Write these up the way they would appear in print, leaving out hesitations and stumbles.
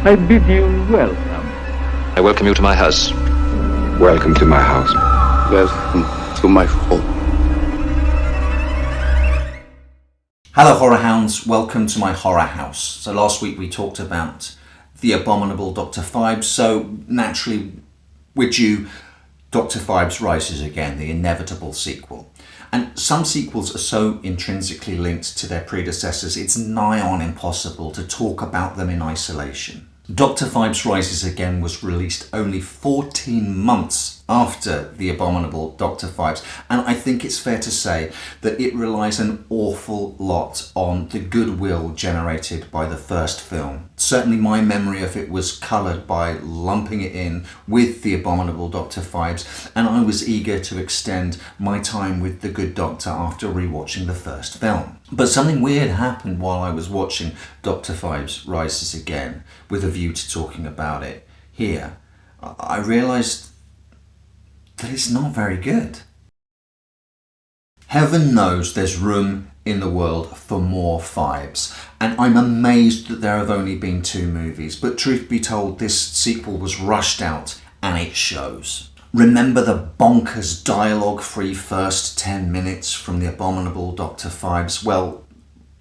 I bid you welcome. I welcome you to my house. Welcome to my house. Welcome to my home. Hello horror hounds, welcome to my horror house. So last week we talked about the Abominable Dr Phibes, so naturally we're due Dr Phibes Rises Again, the inevitable sequel. And some sequels are so intrinsically linked to their predecessors, it's nigh on impossible to talk about them in isolation. Dr Phibes Rises Again was released only 14 months after the Abominable Dr Phibes, and I think it's fair to say that it relies an awful lot on the goodwill generated by the first film. Certainly my memory of it was coloured by lumping it in with the Abominable Dr Phibes, and I was eager to extend my time with the good doctor after rewatching the first film. But something weird happened while I was watching Dr Phibes Rises Again, with a view to talking about it here. I realised that it's not very good. Heaven knows there's room in the world for more Phibes, and I'm amazed that there have only been 2 movies, but truth be told, this sequel was rushed out and it shows. Remember the bonkers dialogue-free first 10 minutes from the Abominable Dr Phibes? Well,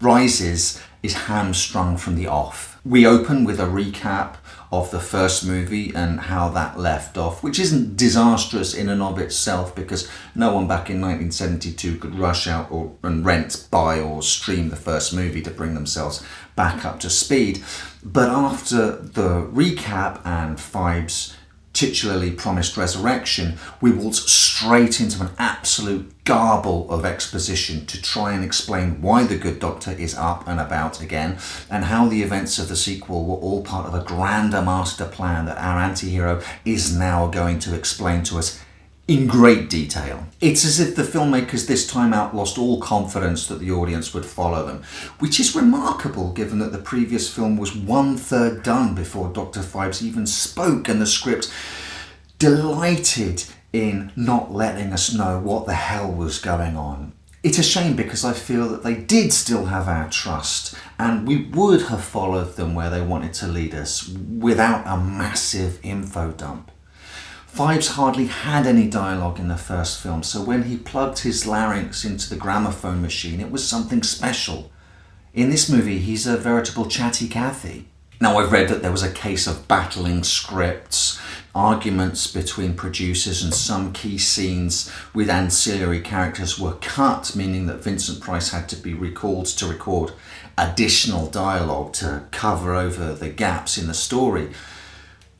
Rises is hamstrung from the off. We open with a recap of the first movie and how that left off, which isn't disastrous in and of itself because no one back in 1972 could rush out and rent, buy or stream the first movie to bring themselves back up to speed. But after the recap and Phibes' titularly promised resurrection, we waltz straight into an absolute garble of exposition to try and explain why the good doctor is up and about again and how the events of the sequel were all part of a grander master plan that our anti-hero is now going to explain to us in great detail. It's as if the filmmakers this time out lost all confidence that the audience would follow them, which is remarkable given that the previous film was 1/3 done before Dr Phibes even spoke, and the script delighted in not letting us know what the hell was going on. It's a shame because I feel that they did still have our trust and we would have followed them where they wanted to lead us without a massive info dump. Phibes hardly had any dialogue in the first film, so when he plugged his larynx into the gramophone machine, it was something special. In this movie, he's a veritable chatty Cathy. Now, I've read that there was a case of battling scripts, arguments between producers, and some key scenes with ancillary characters were cut, meaning that Vincent Price had to be recalled to record additional dialogue to cover over the gaps in the story.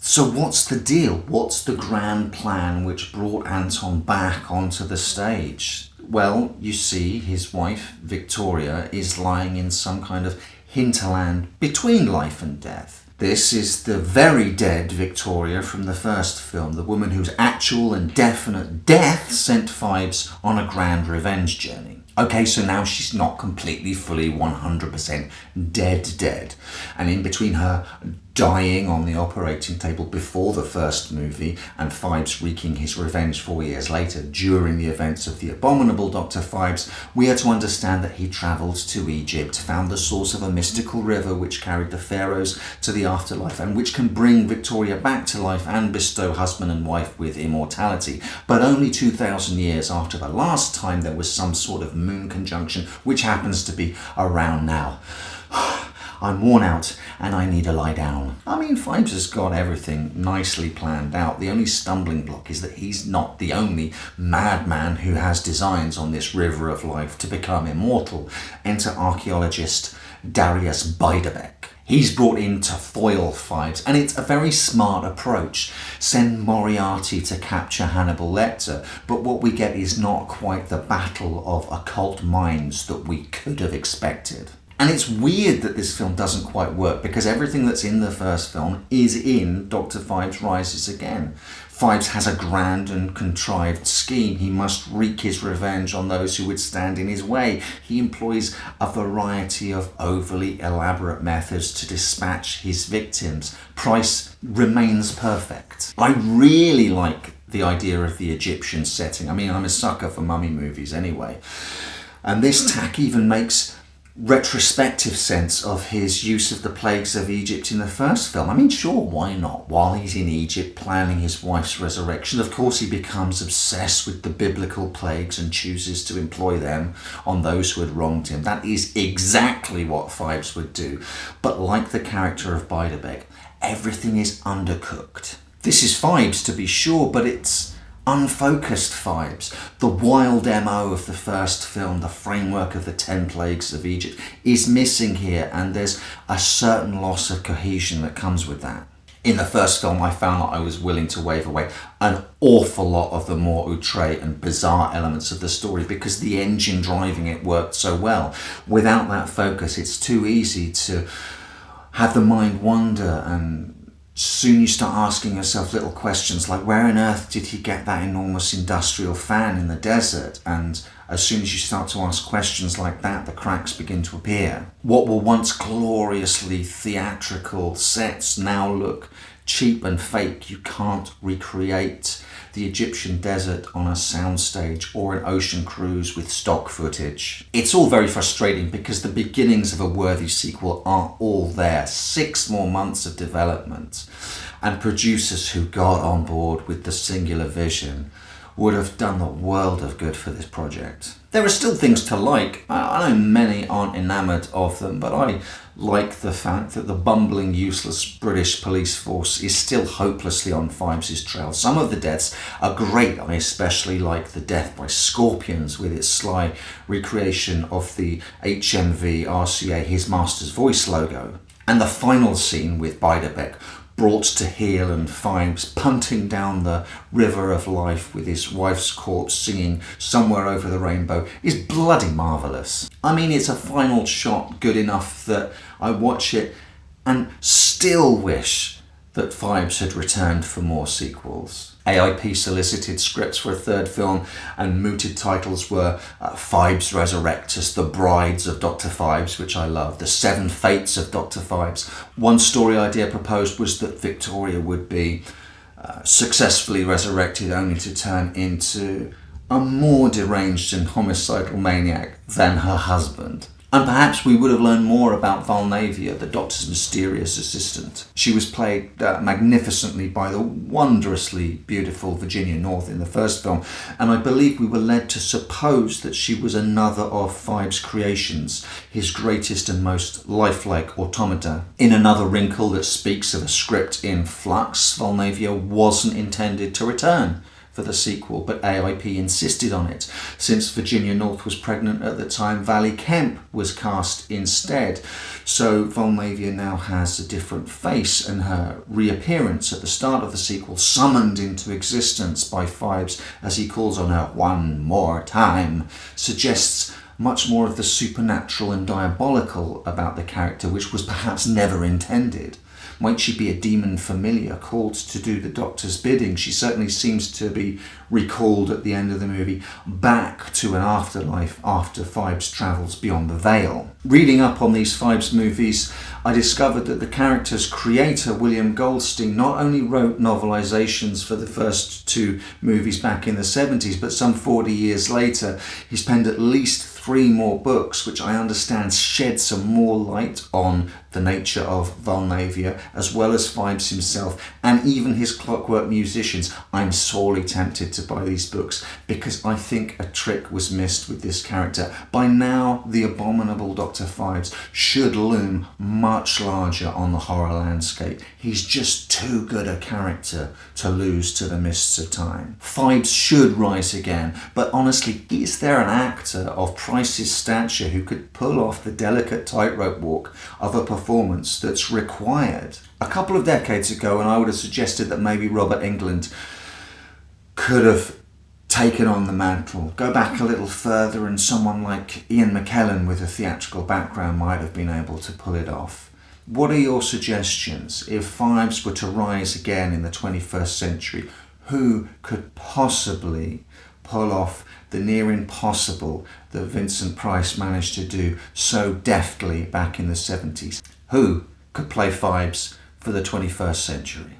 So what's the deal? What's the grand plan which brought Anton back onto the stage? Well, you see, his wife, Victoria, is lying in some kind of hinterland between life and death. This is the very dead Victoria from the first film, the woman whose actual and definite death sent Phibes on a grand revenge journey. Okay, so now she's not completely, fully, 100% dead. And in between her dying on the operating table before the first movie and Phibes wreaking his revenge 4 years later during the events of the Abominable Dr Phibes, we are to understand that he travelled to Egypt, found the source of a mystical river which carried the pharaohs to the afterlife and which can bring Victoria back to life and bestow husband and wife with immortality. But only 2,000 years after the last time there was some sort of moon conjunction, which happens to be around now. I'm worn out and I need to lie down. I mean, Phibes has got everything nicely planned out. The only stumbling block is that he's not the only madman who has designs on this river of life to become immortal. Enter archaeologist Darius Beiderbecke. He's brought in to foil Phibes, and it's a very smart approach. Send Moriarty to capture Hannibal Lecter, but what we get is not quite the battle of occult minds that we could have expected. And it's weird that this film doesn't quite work because everything that's in the first film is in Dr Phibes Rises Again. Phibes has a grand and contrived scheme. He must wreak his revenge on those who would stand in his way. He employs a variety of overly elaborate methods to dispatch his victims. Price remains perfect. I really like the idea of the Egyptian setting. I mean, I'm a sucker for mummy movies anyway. And this tack even makes retrospective sense of his use of the plagues of Egypt in the first film. I mean, sure, why not? While he's in Egypt planning his wife's resurrection, of course he becomes obsessed with the biblical plagues and chooses to employ them on those who had wronged him. That is exactly what Phibes would do. But like the character of Beiderbecke, everything is undercooked. This is Phibes, to be sure, but it's unfocused Phibes. The wild MO of the first film, the framework of the 10 plagues of Egypt, is missing here, and there's a certain loss of cohesion that comes with that. In the first film, I found that I was willing to wave away an awful lot of the more outre and bizarre elements of the story because the engine driving it worked so well. Without that focus, it's too easy to have the mind wander, and soon you start asking yourself little questions like, where on earth did he get that enormous industrial fan in the desert? And as soon as you start to ask questions like that, the cracks begin to appear. What were once gloriously theatrical sets now look cheap and fake. You can't recreate the Egyptian desert on a soundstage or an ocean cruise with stock footage. It's all very frustrating because the beginnings of a worthy sequel are all there. 6 more months of development, and producers who got on board with the singular vision would have done the world of good for this project. There are still things to like. I know many aren't enamoured of them, but I like the fact that the bumbling, useless British police force is still hopelessly on Phibes' trail. Some of the deaths are great. I especially like the death by scorpions with its sly recreation of the HMV RCA, his master's voice logo. And the final scene with Beiderbecke, brought to heel, and Phibes punting down the river of life with his wife's corpse singing Somewhere Over the Rainbow, is bloody marvellous. I mean, it's a final shot good enough that I watch it and still wish that Phibes had returned for more sequels. AIP solicited scripts for a 3rd film, and mooted titles were Phibes Resurrectus, The Brides of Dr Phibes, which I love, The 7 Fates of Dr Phibes. One story idea proposed was that Victoria would be successfully resurrected only to turn into a more deranged and homicidal maniac than her husband. And perhaps we would have learned more about Vulnavia, the Doctor's mysterious assistant. She was played magnificently by the wondrously beautiful Virginia North in the first film, and I believe we were led to suppose that she was another of Phibes' creations, his greatest and most lifelike automata. In another wrinkle that speaks of a script in flux, Vulnavia wasn't intended to return for the sequel, but AIP insisted on it. Since Virginia North was pregnant at the time, Valley Kemp was cast instead. So Vulnavia now has a different face, and her reappearance at the start of the sequel, summoned into existence by Phibes as he calls on her one more time, suggests much more of the supernatural and diabolical about the character, which was perhaps never intended. Might she be a demon familiar called to do the Doctor's bidding? She certainly seems to be recalled at the end of the movie back to an afterlife after Phibes travels beyond the veil. Reading up on these Phibes movies, I discovered that the character's creator, William Goldstein, not only wrote novelizations for the first 2 movies back in the 70s, but some 40 years later, he's penned at least 3 more books, which I understand shed some more light on the nature of Vulnavia, as well as Phibes himself and even his clockwork musicians. I'm sorely tempted to buy these books because I think a trick was missed with this character. By now, the abominable Dr Phibes should loom much larger on the horror landscape. He's just too good a character to lose to the mists of time. Phibes should rise again, but honestly, is there an actor of Price's stature who could pull off the delicate tightrope walk of a performance that's required? A couple of decades ago, and I would have suggested that maybe Robert Englund could have taken on the mantle. Go back a little further and someone like Ian McKellen with a theatrical background might have been able to pull it off. What are your suggestions? If Phibes were to rise again in the 21st century, who could possibly pull off the near impossible that Vincent Price managed to do so deftly back in the 70s? Who could play Phibes for the 21st century?